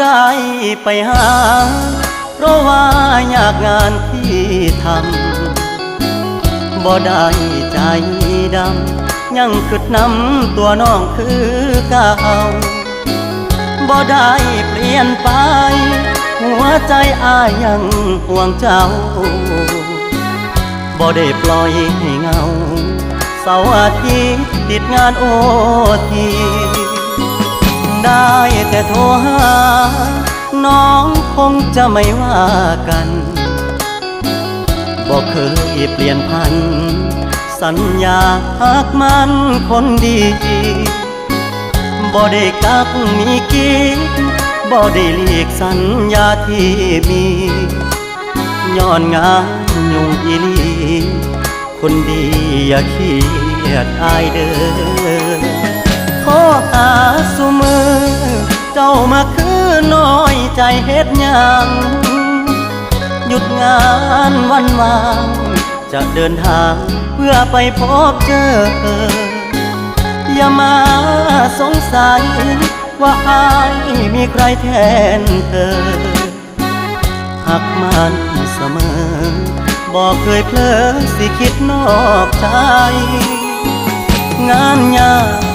ได้ไปหาเพราะว่ายากงานที่ทำบ่ได้ใจดำยังกึดน้ำตัวน้องคือเก่าบ่ได้เปลี่ยนไปหัวใจอ้ายยังห่วงเจ้าบ่ได้ปล่อยให้เงาเสาร์อาทิตย์ติดงานโอทีได้แต่โทรหาน้องคงจะไม่ว่ากันบ่เคยเปลี่ยนพันสัญญาหากมันคนดีบ่ได้กักมีกิ๊กบ่ได้หลีกสัญญาที่มีย้อนงานยุ่งอีหลีคนดีอย่าเครียดอายเด้อขอหาสุมือเจ้ามาคือน้อยใจเฮ็ดหยังหยุดงานวันวางจะเดินทางเพื่อไปพบเจออย่ามาสงสัยว่าอายมีใครแทนเธอหักมันเสมอบอกเคยเพลอสิคิดนอกใจงานยาก